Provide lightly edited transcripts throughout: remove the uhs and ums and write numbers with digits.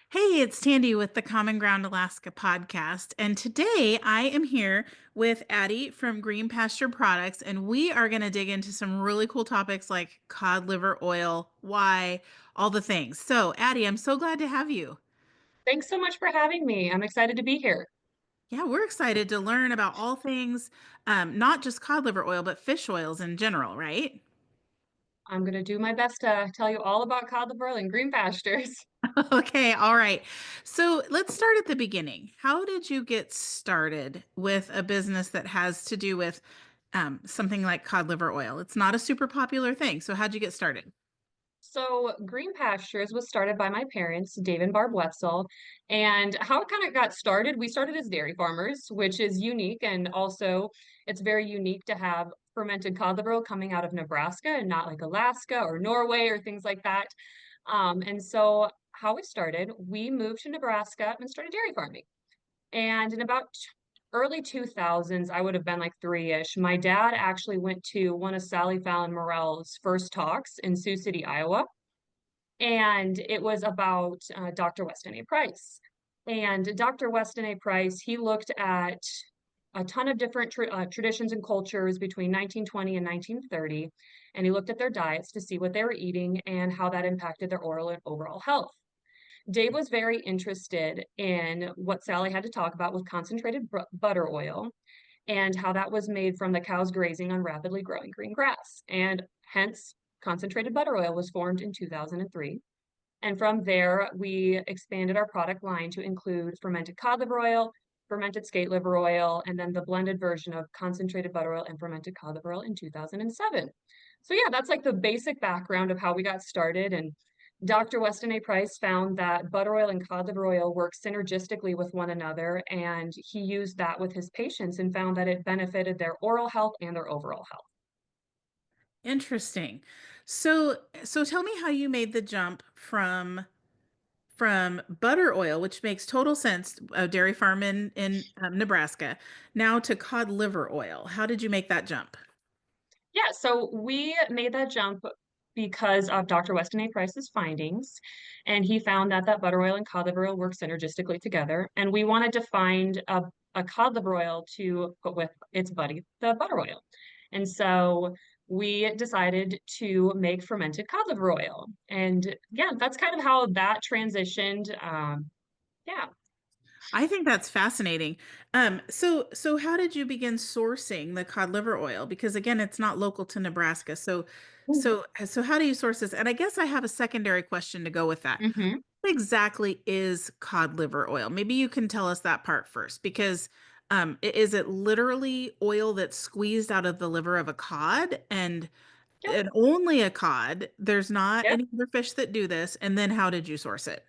Hey, it's Tandy with the Common Ground Alaska podcast. And today I am here with Addie from Green Pasture Products, and we are going to dig into some really cool topics like cod liver oil, why, all the things. So, Addie, I'm so glad to have you. Thanks so much for having me. I'm excited to be here. Yeah, we're excited to learn about all things, not just cod liver oil, but fish oils in general, right? I'm going to do my best to tell you all about cod liver oil and green pastures. Okay, all right. So let's start at the beginning. How did you get started with a business that has to do with something like cod liver oil? It's not a super popular thing. So how'd you get started? So, Green Pastures was started by my parents, Dave and Barb Wetzel. And how it kind of got started, we started as dairy farmers, which is unique. And also, it's very unique to have fermented cod liver oil coming out of Nebraska and not like Alaska or Norway or things like that. And so, how we started, we moved to Nebraska and started dairy farming. And in about early 2000s, I would have been like three-ish. My dad actually went to one of Sally Fallon Morell's first talks in Sioux City, Iowa, and it was about Dr. Weston A. Price. And Dr. Weston A. Price, he looked at a ton of different traditions and cultures between 1920 and 1930, and he looked at their diets to see what they were eating and how that impacted their oral and overall health. Dave was very interested in what Sally had to talk about with concentrated butter oil and how that was made from the cows grazing on rapidly growing green grass. And hence, concentrated butter oil was formed in 2003. And from there, we expanded our product line to include fermented cod liver oil, fermented skate liver oil, and then the blended version of concentrated butter oil and fermented cod liver oil in 2007. So yeah, that's like the basic background of how we got started. And Dr. Weston A. Price found that butter oil and cod liver oil work synergistically with one another, and he used that with his patients and found that it benefited their oral health and their overall health. Interesting. So tell me how you made the jump from butter oil, which makes total sense, a dairy farm in Nebraska, now to cod liver oil. How did you make that jump? Yeah, so we made that jump because of Dr. Weston A. Price's findings, and he found that butter oil and cod liver oil work synergistically together, and we wanted to find a cod liver oil to put with its buddy, the butter oil. And so we decided to make fermented cod liver oil. And yeah, that's kind of how that transitioned. Yeah. I think that's fascinating. So how did you begin sourcing the cod liver oil? Because again, it's not local to Nebraska. So how do you source this? And I guess I have a secondary question to go with that. Mhm. What exactly is cod liver oil? Maybe you can tell us that part first, because is it literally oil that's squeezed out of the liver of a cod Yep. and only a cod? There's not Yep. any other fish that do this. And then how did you source it?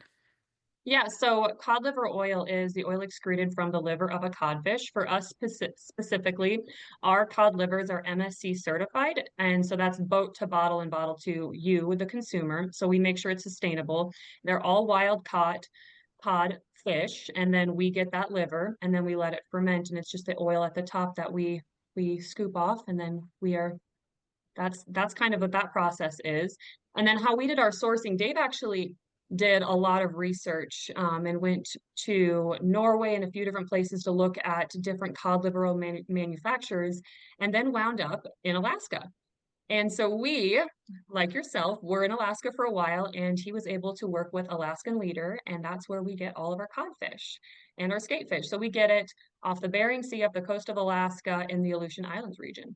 Yeah, so cod liver oil is the oil excreted from the liver of a codfish. For us specifically, our cod livers are MSC certified. And so that's boat to bottle and bottle to you, the consumer. So we make sure it's sustainable. They're all wild caught cod fish. And then we get that liver and then we let it ferment. And it's just the oil at the top that we scoop off. And then that's kind of what that process is. And then how we did our sourcing, Dave actually did a lot of research and went to Norway and a few different places to look at different cod liver oil manufacturers, and then wound up in Alaska. And so we, like yourself, were in Alaska for a while, and he was able to work with Alaskan Leader, and that's where we get all of our codfish and our skatefish. So we get it off the Bering Sea, up the coast of Alaska, in the Aleutian Islands region.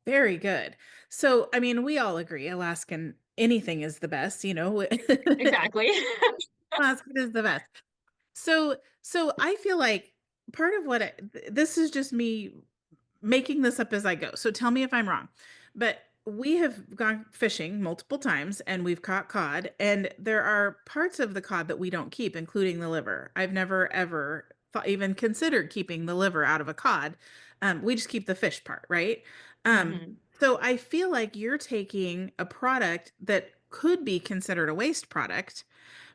Very good. So, I mean, we all agree Alaskan anything is the best, you know. Exactly. Alaskan is the best. So I feel like part of this is just me making this up as I go. So tell me if I'm wrong. But we have gone fishing multiple times and we've caught cod, and there are parts of the cod that we don't keep, including the liver. I've never ever even considered keeping the liver out of a cod. We just keep the fish part, right? Um, Mhm. so I feel like you're taking a product that could be considered a waste product,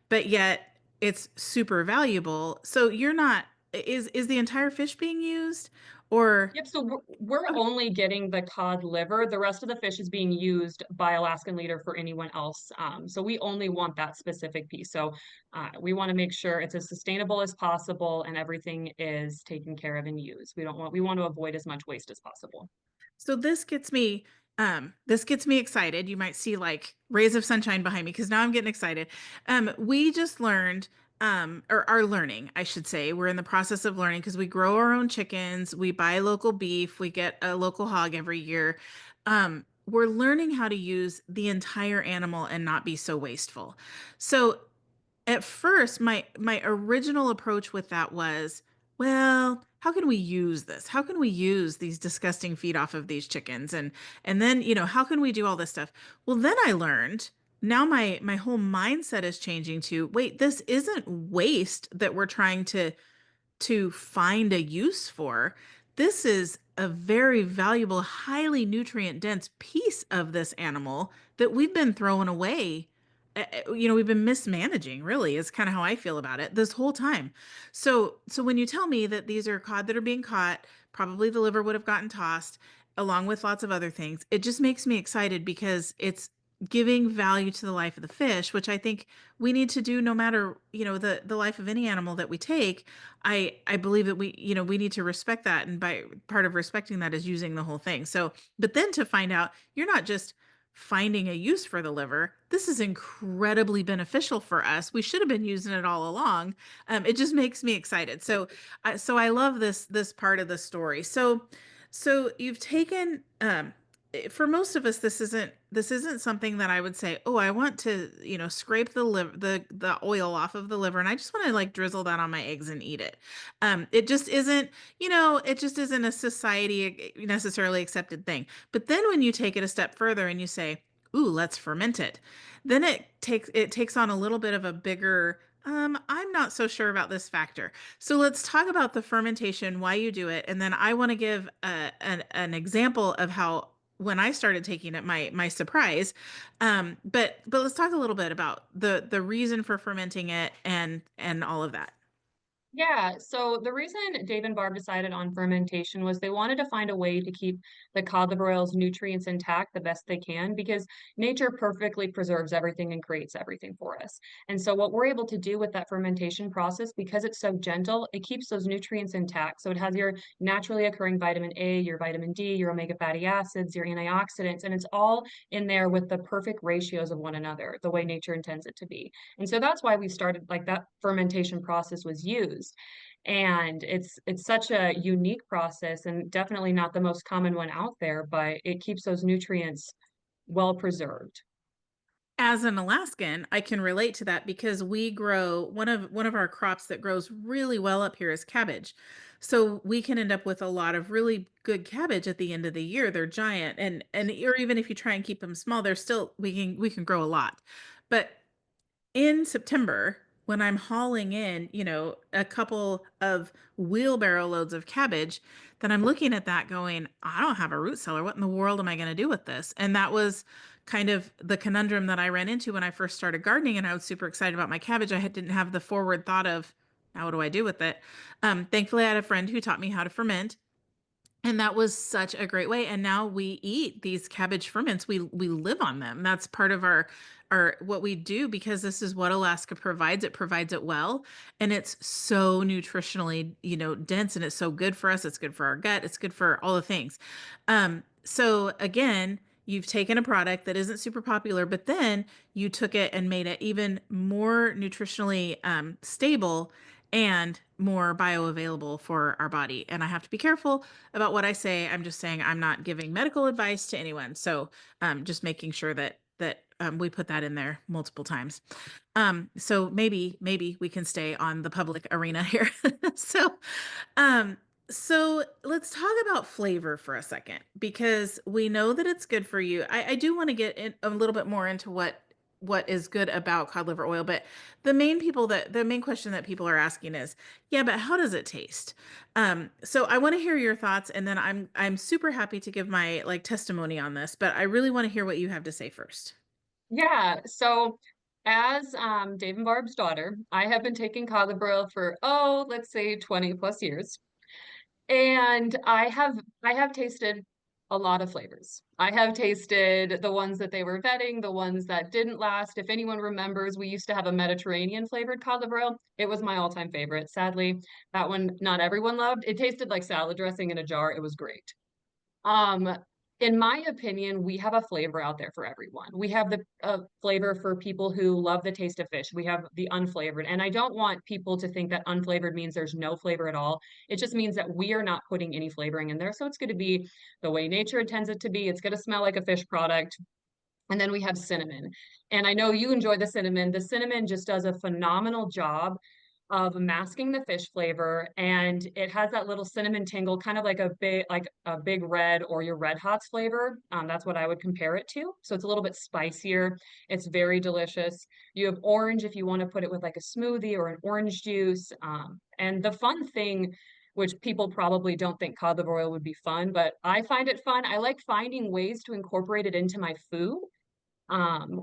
but yet it's super valuable. So you're not, is the entire fish being used, Or Yep, so we're okay. only getting the cod liver. The rest of the fish is being used by Alaskan Leader for anyone else. So we only want that specific piece. So we want to make sure it's as sustainable as possible and everything is taken care of and used. We want to avoid as much waste as possible. So this gets me excited. You might see like rays of sunshine behind me because now I'm getting excited. We just learned or are learning, I should say. We're in the process of learning because we grow our own chickens, we buy local beef, we get a local hog every year. We're learning how to use the entire animal and not be so wasteful. So at first my original approach with that was, well, how can we use this? How can we use these disgusting feet off of these chickens? And then, how can we do all this stuff? Well, then I learned, now my whole mindset is changing to, wait, this isn't waste that we're trying to find a use for. This is a very valuable, highly nutrient dense piece of this animal that we've been throwing away. We've been mismanaging, really, is kind of how I feel about it this whole time. So when you tell me that these are cod that are being caught, probably the liver would have gotten tossed along with lots of other things. It just makes me excited because it's giving value to the life of the fish, which I think we need to do no matter, the life of any animal that we take. I believe that we need to respect that, and by part of respecting that is using the whole thing. So, but then to find out you're not just finding a use for the liver, this is incredibly beneficial for us. We should have been using it all along. It just makes me excited. So I love this part of the story. So you've taken for most of us, this isn't something that I would say, oh, I want to, scrape the liver, the oil off of the liver, and I just want to like drizzle that on my eggs and eat it. It just isn't, it just isn't a society necessarily accepted thing. But then when you take it a step further and you say, ooh, let's ferment it, then it takes on a little bit of a bigger, I'm not so sure about this factor. So let's talk about the fermentation, why you do it, and then I want to give an example of how when I started taking it, my surprise. But let's talk a little bit about the reason for fermenting it and all of that. Yeah, so the reason Dave and Barb decided on fermentation was they wanted to find a way to keep the cod liver oil's nutrients intact the best they can because nature perfectly preserves everything and creates everything for us. And so what we're able to do with that fermentation process, because it's so gentle, it keeps those nutrients intact. So it has your naturally occurring vitamin A, your vitamin D, your omega fatty acids, your antioxidants, and it's all in there with the perfect ratios of one another, the way nature intends it to be. And so that's why we started like that fermentation process was used. And it's such a unique process and definitely not the most common one out there, but it keeps those nutrients well preserved. As an Alaskan, I can relate to that because we grow one of our crops that grows really well up here is cabbage. So we can end up with a lot of really good cabbage at the end of the year. They're giant, and or even if you try and keep them small, they're still we can grow a lot. But in September, when I'm hauling in, a couple of wheelbarrow loads of cabbage, then I'm looking at that going, I don't have a root cellar. What in the world am I going to do with this? And that was kind of the conundrum that I ran into when I first started gardening. And I was super excited about my cabbage. Didn't have the forward thought of, now what do I do with it? Thankfully, I had a friend who taught me how to ferment. And that was such a great way. And now we eat these cabbage ferments. We live on them. That's part of our what we do because this is what Alaska provides. It provides it well. And it's so nutritionally, dense, and it's so good for us. It's good for our gut. It's good for all the things. So again, you've taken a product that isn't super popular, but then you took it and made it even more nutritionally stable and more bioavailable for our body. And I have to be careful about what I say. I'm just saying I'm not giving medical advice to anyone. So just making sure that we put that in there multiple times. So maybe we can stay on the public arena here. so um so let's talk about flavor for a second because we know that it's good for you. I do want to get in a little bit more into what is good about cod liver oil, but the main question that people are asking is, yeah, but how does it taste? So I want to hear your thoughts, and then I'm super happy to give my like testimony on this, but I really want to hear what you have to say first. Yeah, so as Dave and Barb's daughter, I have been taking cod liver oil for, oh, let's say 20 plus years. And I have tasted a lot of flavors. I have tasted the ones that they were vetting, the ones that didn't last. If anyone remembers, we used to have a Mediterranean flavored cod liver oil. It was my all-time favorite. Sadly, that one not everyone loved. It tasted like salad dressing in a jar. It was great. Um, in my opinion, we have a flavor out there for everyone. We have the flavor for people who love the taste of fish. We have the unflavored. And I don't want people to think that unflavored means there's no flavor at all. It just means that we are not putting any flavoring in there. So it's going to be the way nature intends it to be. It's going to smell like a fish product. And then we have cinnamon. And I know you enjoy the cinnamon. The cinnamon just does a phenomenal job of masking the fish flavor, and it has that little cinnamon tingle, kind of like a big red or your red hots flavor. That's what I would compare it to. So it's a little bit spicier. It's very delicious. You have orange if you want to put it with like a smoothie or an orange juice. And the fun thing, which people probably don't think cod liver oil would be fun, but I find it fun. I like finding ways to incorporate it into my food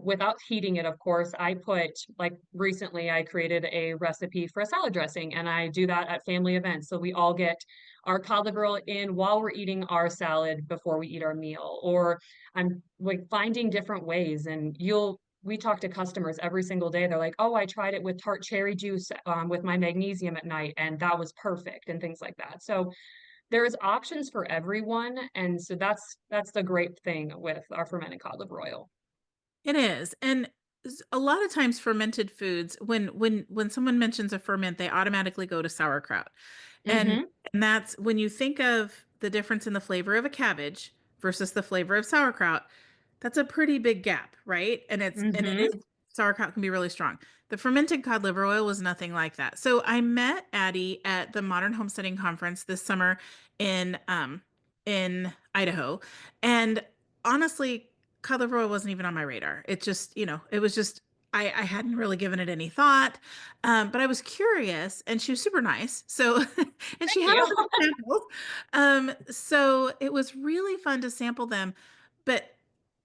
without heating it. Of course, I put, like, recently I created a recipe for a salad dressing, and I do that at family events. So we all get our cod liver oil in while we're eating our salad before we eat our meal. Or I'm like finding different ways, and we talk to customers every single day. They're like, "Oh, I tried it with tart cherry juice with my magnesium at night, and that was perfect," and things like that. So there's options for everyone, and so that's the great thing with our fermented cod liver oil. It is, and a lot of times fermented foods, when someone mentions a ferment, they automatically go to sauerkraut, and Hmm. and that's when you think of the difference in the flavor of a cabbage versus the flavor of sauerkraut, that's a pretty big gap, right? And it Hmm. is sauerkraut can be really strong. The fermented cod liver oil was nothing like that. So I met Addie at the Modern Homesteading Conference this summer in Idaho, and honestly, cod liver oil wasn't even on my radar. It just, it was just I hadn't really given it any thought, but I was curious, and she was super nice. So, and she Thank had you. all the samples. So it was really fun to sample them. But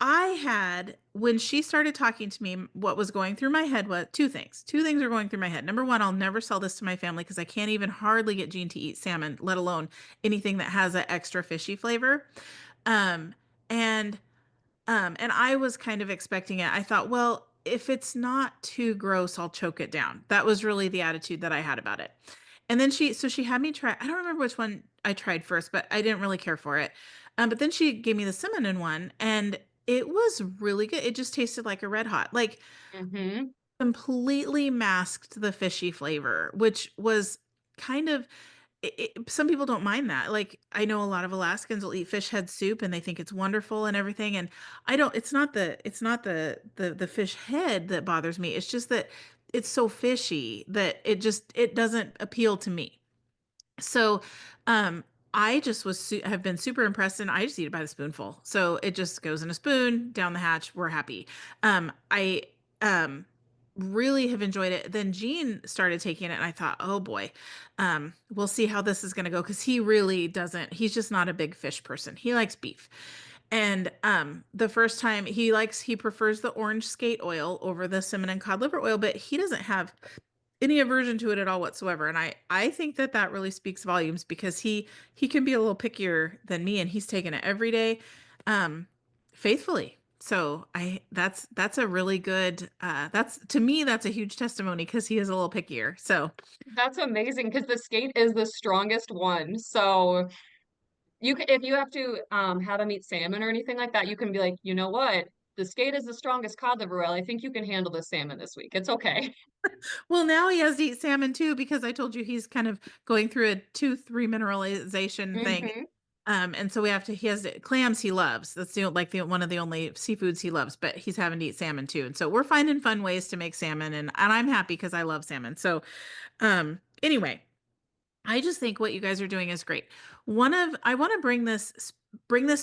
I had, when she started talking to me, what was going through my head was two things. Two things are going through my head. Number one, I'll never sell this to my family because I can't even hardly get Jean to eat salmon, let alone anything that has an extra fishy flavor. Um, and and I was kind of expecting it. I thought, well, if it's not too gross, I'll choke it down. That was really the attitude that I had about it. And then so she had me try, I don't remember which one I tried first, but I didn't really care for it. But then she gave me the cinnamon one, and it was really good. It just tasted like a red hot, like Hmm. completely masked the fishy flavor, which was kind of some people don't mind that. Like, I know a lot of Alaskans will eat fish head soup and they think it's wonderful and everything. And I don't, it's not the fish head that bothers me. It's just that it's so fishy that it doesn't appeal to me. So, um, I just have been super impressed, and I just eat it by the spoonful. So it just goes in a spoon down the hatch. We're happy. I um really have enjoyed it. Then Gene started taking it, and I thought, oh boy, we'll see how this is going to go because he really doesn't. He's just not a big fish person. He likes beef. And the first time he prefers the orange skate oil over the cinnamon and cod liver oil, but he doesn't have any aversion to it at all whatsoever. And I think that that really speaks volumes because he can be a little pickier than me, and he's taken it every day um faithfully. So I that's a really good that's to me that's a huge testimony because he is a little pickier. So That's amazing because the skate is the strongest one. So if you have to have him eat salmon or anything like that, you can be like, you know what? The skate is the strongest cod liver oil. I think you can handle the salmon this week. It's okay. well, now he has to eat salmon too because I told you he's kind of going through a tooth remineralization thing. Hmm. And so we have to, he has clams he loves. That's the one of the only seafoods he loves, but he's having to eat salmon too. And so we're finding fun ways to make salmon, and I'm happy because I love salmon. So anyway, I just think what you guys are doing is great. I want to bring this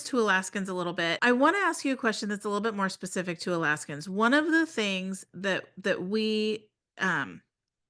to Alaskans a little bit. I want to ask you a question that's a little bit more specific to Alaskans. One of the things that we um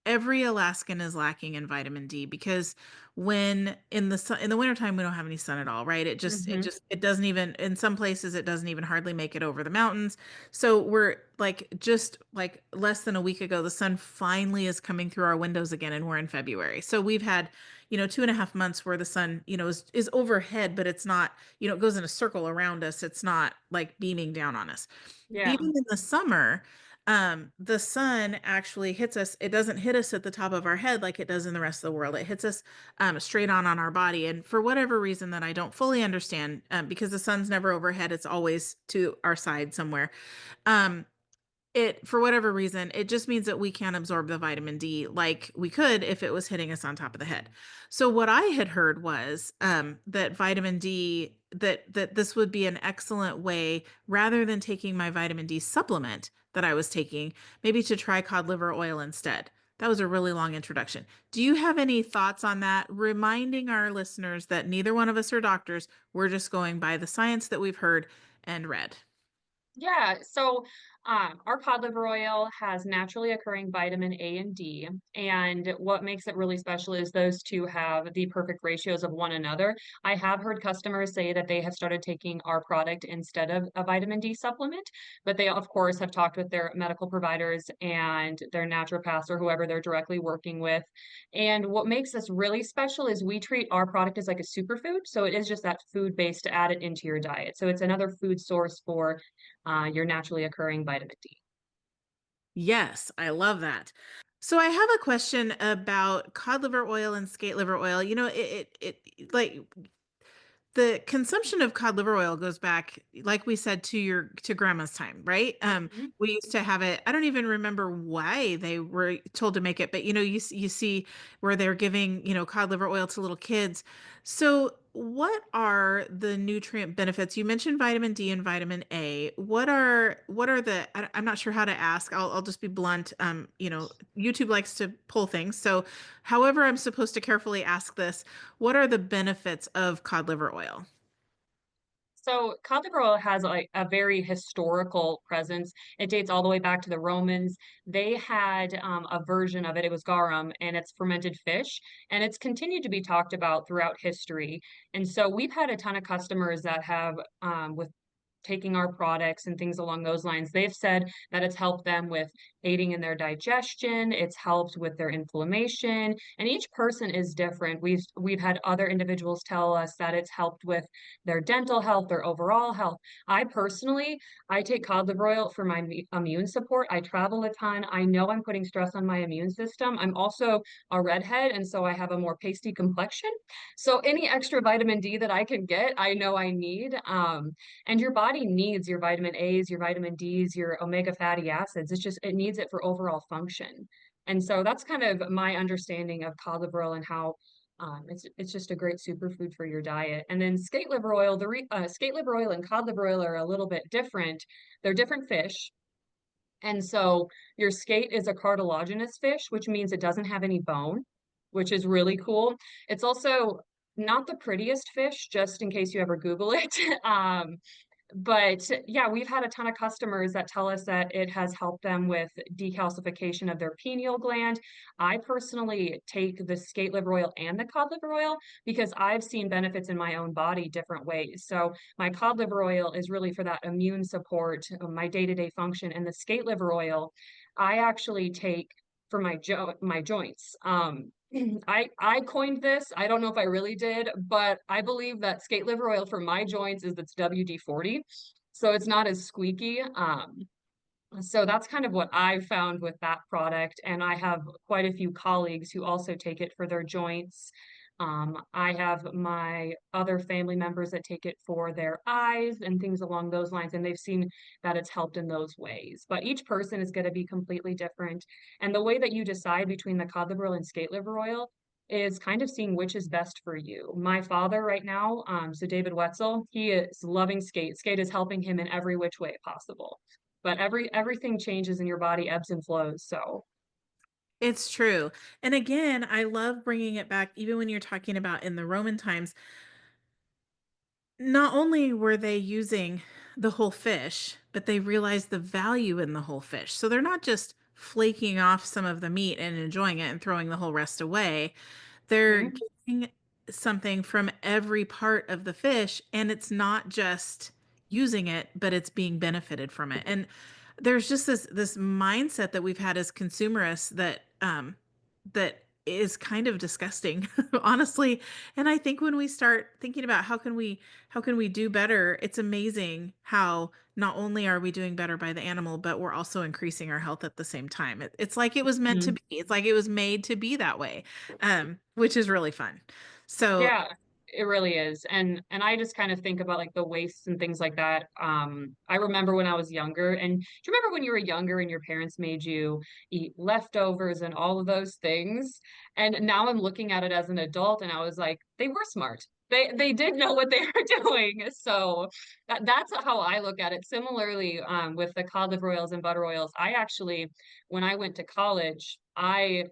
every Alaskan is lacking in vitamin D because when in the sun in the wintertime we don't have any sun at all, right? Mhm. It doesn't even, in some places it doesn't even hardly make it over the mountains. So we're like just like less than a week ago, the sun finally is coming through our windows again, and we're in February. So we've had, 2.5 months where the sun, is overhead, but it's not, it goes in a circle around us. It's not like beaming down on us. Yeah. Even in the summer, the sun actually hits us. It doesn't hit us at the top of our head like it does in the rest of the world. It hits us straight on our body. And for whatever reason that I don't fully understand, because the sun's never overhead, it's always to our side somewhere. Um, it for whatever reason, it just means that we can't absorb the vitamin D like we could if it was hitting us on top of the head. So what I had heard was that vitamin D, that this would be an excellent way, rather than taking my vitamin D supplement that I was taking, maybe to try cod liver oil instead. That was a really long introduction. Do you have any thoughts on that? Reminding our listeners that neither one of us are doctors. We're just going by the science that we've heard and read. Yeah, so our cod liver oil has naturally occurring vitamin A and D, and what makes it really special is those two have the perfect ratios of one another. I have heard customers say that they have started taking our product instead of a vitamin D supplement, but they, of course, have talked with their medical providers and their naturopaths or whoever they're directly working with. And what makes us really special is we treat our product as like a superfood. So it is just that food base to add it into your diet. So it's another food source for your naturally occurring vitamin D. Yes, I love that. So I have a question about cod liver oil and skate liver oil. Like the consumption of cod liver oil goes back, like we said, to grandma's time, right? Mhm. We used to have it. I don't even remember why they were told to make it, but you see where they're giving, cod liver oil to little kids. So what are the nutrient benefits? You mentioned vitamin D and vitamin A. What are the, I'm not sure how to ask. I'll just be blunt. YouTube likes to pull things. So however I'm supposed to carefully ask this, what are the benefits of cod liver oil? So cod liver oil has like a very historical presence. It dates all the way back to the Romans. They had a version of it. It was garum, and it's fermented fish, and it's continued to be talked about throughout history. And so we've had a ton of customers that have with taking our products and things along those lines. They've said that it's helped them with aiding in their digestion, it's helped with their inflammation, and each person is different. We've had other individuals tell us that it's helped with their dental health, their overall health. I personally, I take cod liver oil for my immune support. I travel a ton. I know I'm putting stress on my immune system. I'm also a redhead, and so I have a more pasty complexion. So any extra vitamin D that I can get, I know I need. And your body needs your vitamin A's, your vitamin D's, your omega fatty acids. It's just, it needs it for overall function. And so that's kind of my understanding of cod liver oil and how it's just a great superfood for your diet. And then skate liver oil, skate liver oil and cod liver oil are a little bit different. They're different fish. And so your skate is a cartilaginous fish, which means it doesn't have any bone, which is really cool. It's also not the prettiest fish, just in case you ever Google it. But yeah, we've had a ton of customers that tell us that it has helped them with decalcification of their pineal gland. I personally take the skate liver oil and the cod liver oil because I've seen benefits in my own body different ways. So my cod liver oil is really for that immune support, my day-to-day function, and the skate liver oil I actually take for my joints. I coined this. I don't know if I really did, but I believe that skate liver oil for my joints is its WD-40, so it's not as squeaky. So that's kind of what I've found with that product, and I have quite a few colleagues who also take it for their joints. I have my other family members that take it for their eyes and things along those lines, and they've seen that it's helped in those ways. But each person is going to be completely different, and the way that you decide between the cod liver oil and skate liver oil is kind of seeing which is best for you. My father right now, so David Wetzel, he is loving skate. Skate is helping him in every which way possible. But everything changes in your body, ebbs and flows. So It's true. And again, I love bringing it back, even when you're talking about in the Roman times, not only were they using the whole fish, but they realized the value in the whole fish. So they're not just flaking off some of the meat and enjoying it and throwing the whole rest away. They're Mhm. getting something from every part of the fish, and it's not just using it, but it's being benefited from it. And there's just this mindset that we've had as consumerists that is kind of disgusting, honestly. And I think when we start thinking about how can we do better, it's amazing how not only are we doing better by the animal, but we're also increasing our health at the same time. It's like it was meant to Mhm. be. It's like it was made to be that way, which is really fun. So, Yeah, it really is. And I just kind of think about like the wastes and things like that. I remember when I was younger, and do you remember when you were younger and your parents made you eat leftovers and all of those things? And now I'm looking at it as an adult and I was like, they were smart. They did know what they were doing. So that's how I look at it. Similarly, with the cod liver oils and butter oils, I actually, when I went to college, I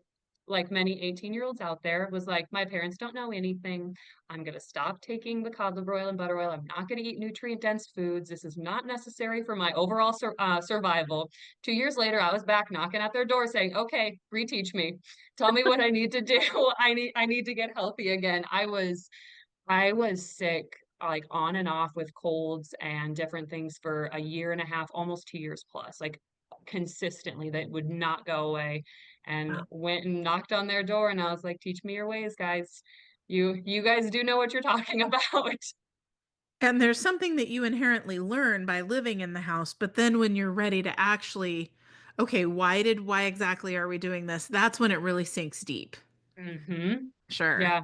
like many 18-year-olds out there, was like, my parents don't know anything. I'm going to stop taking the cod liver oil and butter oil. I'm not going to eat nutrient dense foods. This is not necessary for my overall survival. 2 years later, I was back knocking at their door saying, okay, reteach me. Tell me what I need to do. I need to get healthy again. I was sick like on and off with colds and different things for a year and a half, almost 2 years plus, like consistently that would not go away. And went and knocked on their door and I was like, teach me your ways, guys. You guys do know what you're talking about. and there's something that you inherently learn by living in the house, but then when you're ready to actually, okay, why exactly are we doing this? That's when it really sinks deep. Hmm. Sure. Yeah.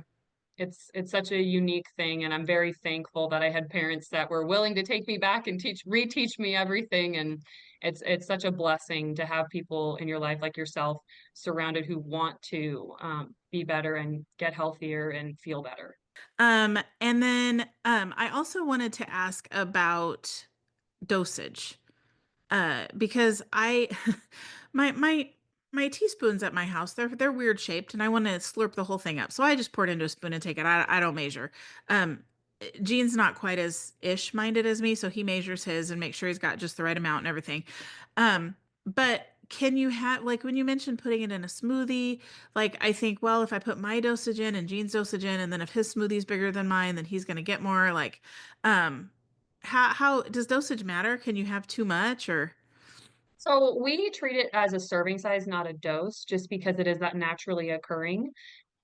It's such a unique thing, and I'm very thankful that I had parents that were willing to take me back and reteach me everything. And it's such a blessing to have people in your life like yourself surrounded who want to be better and get healthier and feel better. And then I also wanted to ask about dosage. Because I my my teaspoons at my house, they're weird shaped and I want to slurp the whole thing up. So I just pour it into a spoon and take it. I don't measure. Um Gene's not quite as ish minded as me, so he measures his and makes sure he's got just the right amount and everything. But can you have, like, when you mentioned putting it in a smoothie, like, I think, well, if I put my dosage in and Gene's dosage in, and then if his smoothie's bigger than mine, then he's gonna get more. Like, um, how does dosage matter? Can you have too much or? So we treat it as a serving size, not a dose, just because it is that naturally occurring.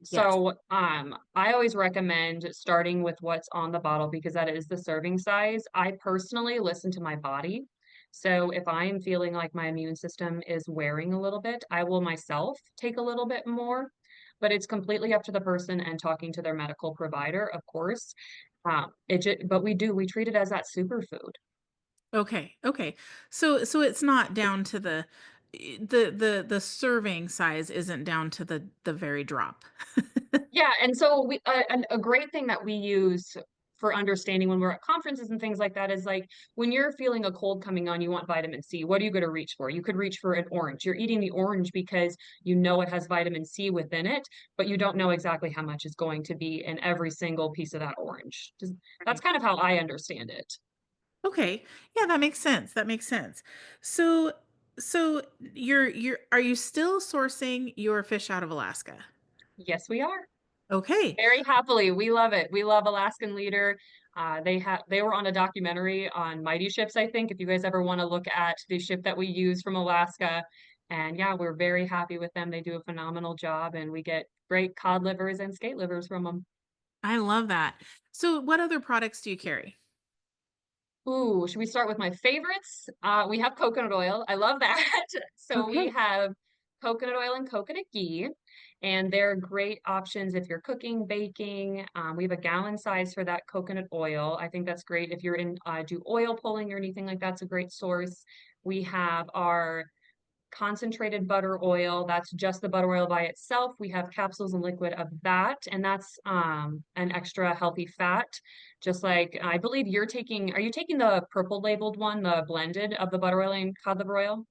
Yes. So, I always recommend starting with what's on the bottle because that is the serving size. I personally listen to my body. So, if I'm feeling like my immune system is wearing a little bit, I will myself take a little bit more, but it's completely up to the person and talking to their medical provider, of course. But we treat it as that superfood. Okay. Okay. So it's not down to the serving size isn't down to the very drop. Yeah, and so a great thing that we use for understanding when we're at conferences and things like that is like when you're feeling a cold coming on, you want vitamin C. What are you going to reach for? You could reach for an orange. You're eating the orange because you know it has vitamin C within it, but you don't know exactly how much is going to be in every single piece of that orange. That's Right. kind of how I understand it. Okay. Yeah, that makes sense. That makes sense. So you're are you still sourcing your fish out of Alaska? Yes, we are. Okay. Very happily. We love it. We love Alaskan Leader. They were on a documentary on Mighty Ships, I think, if you guys ever want to look at the ship that we use from Alaska. And yeah, we're very happy with them. They do a phenomenal job and we get great cod livers and skate livers from them. I love that. So what other products do you carry? Ooh, should we start with my favorites? We have coconut oil. I love that. So we Okay. have coconut oil and coconut ghee, and they're great options if you're cooking, baking. We have a gallon size for that coconut oil. I think that's great if you're in do oil pulling or anything like that's a great source. We have our concentrated butter oil. That's just the butter oil by itself. We have capsules and liquid of that, and that's an extra healthy fat. Just like I believe are you taking the purple labeled one, the blended of the butter oil and cod liver oil?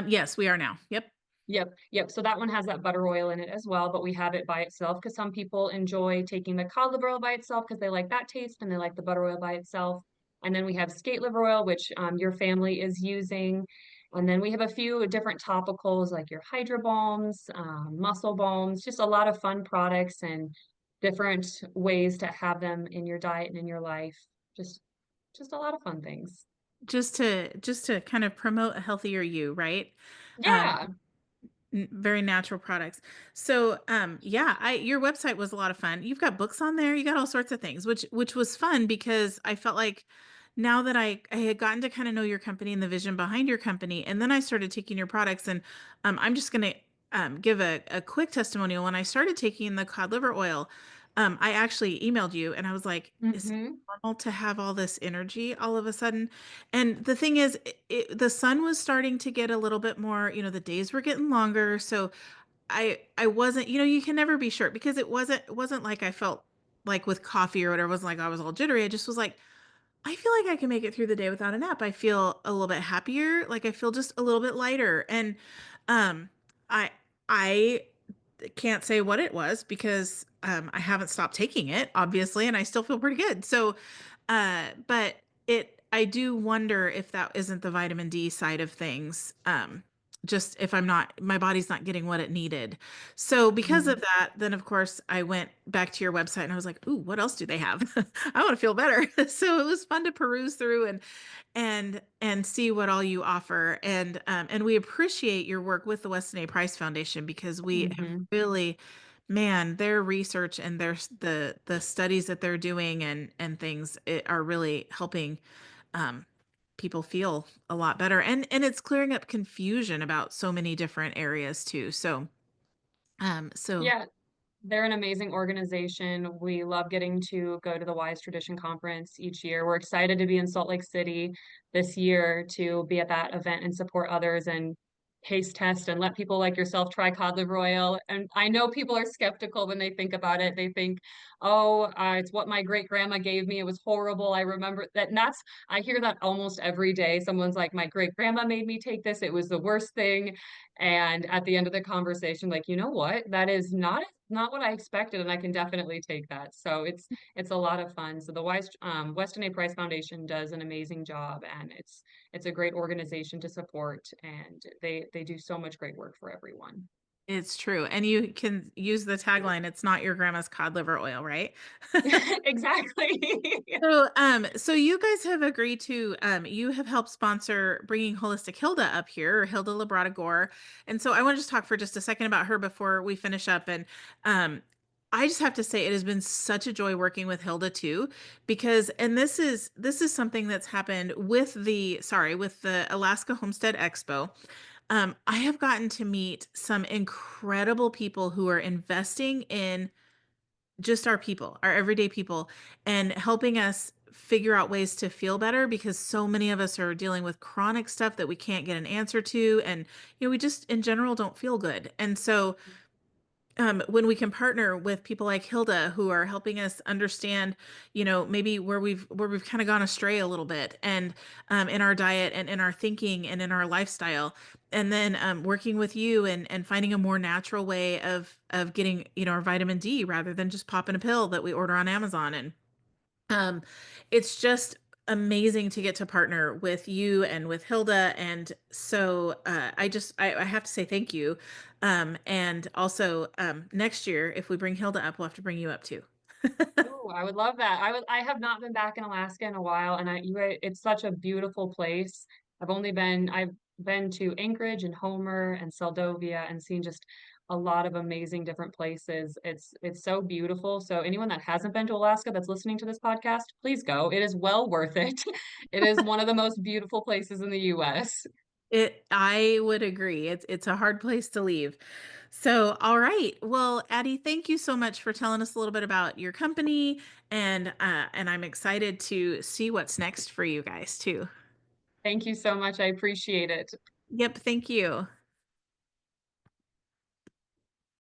Yes, we are now. Yep. Yep, yep. So that one has that butter oil in it as well, but we have it by itself because some people enjoy taking the cod liver oil by itself because they like that taste and they like the butter oil by itself. And then we have skate liver oil, which your family is using. And then we have a few different topicals like your hydro balms, muscle balms, just a lot of fun products and different ways to have them in your diet and in your life. Just just a lot of fun things. Just to kind of promote a healthier you, right? Um, Yeah. Very natural products. So, yeah, I your website was a lot of fun. You've got books on there. You got all sorts of things, which was fun because I felt like now that I had gotten to kind of know your company and the vision behind your company, and then I started taking your products, and I'm just gonna give a quick testimonial. When I started taking the cod liver oil, I actually emailed you, and I was like, "Is it Hmm. normal to have all this energy all of a sudden?" And the thing is, the sun was starting to get a little bit more, the days were getting longer. So I wasn't, you can never be sure because it wasn't like I felt like with coffee or whatever, it wasn't like I was all jittery. I just was like, I feel like I can make it through the day without a nap. I feel a little bit happier, like I feel just a little bit lighter. And um I I can't say what it was because I haven't stopped taking it, obviously, and I still feel pretty good. So but I do wonder if that isn't the vitamin D side of things. Just if my body's not getting what it needed. So because of that, then of course I went back to your website and I was like, ooh, what else do they have? I want to feel better. So it was fun to peruse through and see what all you offer. And we appreciate your work with the Weston A. Price Foundation because we have Hmm. really, man, their research and the studies that they're doing and things are really helping um, people feel a lot better. And it's clearing up confusion about so many different areas too. So Yeah, they're an amazing organization. We love getting to go to the Wise Tradition Conference each year. We're excited to be in Salt Lake City this year to be at that event and support others and taste test and let people like yourself try cod liver oil. And I know people are skeptical when they think about it. They think, oh, it's what my great grandma gave me. It was horrible. I remember that. And I hear that almost every day. Someone's like, my great grandma made me take this. It was the worst thing. And at the end of the conversation, like, you know what? That is not what I expected, and I can definitely take that. So it's a lot of fun. So the Weston A. Price Foundation does an amazing job, and it's a great organization to support, and they do so much great work for everyone. it's true. And you can use the tagline, it's not your grandma's cod liver oil, right? Exactly. So you guys have agreed to, you have helped sponsor bringing Holistic Hilda up here, or Hilda Labrada Gore. And so I want to just talk for just a second about her before we finish up. And I just have to say it has been such a joy working with Hilda too, because, and this is something that's happened with the Alaska Homestead Expo. I have gotten to meet some incredible people who are investing in just our people, our everyday people, and helping us figure out ways to feel better because so many of us are dealing with chronic stuff that we can't get an answer to. And, we just in general don't feel good. And so, when we can partner with people like Hilda who are helping us understand, maybe where we've kind of gone astray a little bit and in our diet and in our thinking and in our lifestyle, and then working with you and finding a more natural way of getting, our vitamin D rather than just popping a pill that we order on Amazon. And um, it's just amazing to get to partner with you and with Hilda. And so I have to say thank you. And also next year, if we bring Hilda up, we'll have to bring you up too. Oh, I would love that. I have not been back in Alaska in a while, and it's such a beautiful place. I've been to Anchorage and Homer and Seldovia and seen just a lot of amazing different places. It's so beautiful. So anyone that hasn't been to Alaska that's listening to this podcast, please go. It is well worth it. It is one of the most beautiful places in the US. I would agree. It's a hard place to leave. So, all right. Well, Addie, thank you so much for telling us a little bit about your company, and I'm excited to see what's next for you guys too. Thank you so much. I appreciate it. Yep, thank you.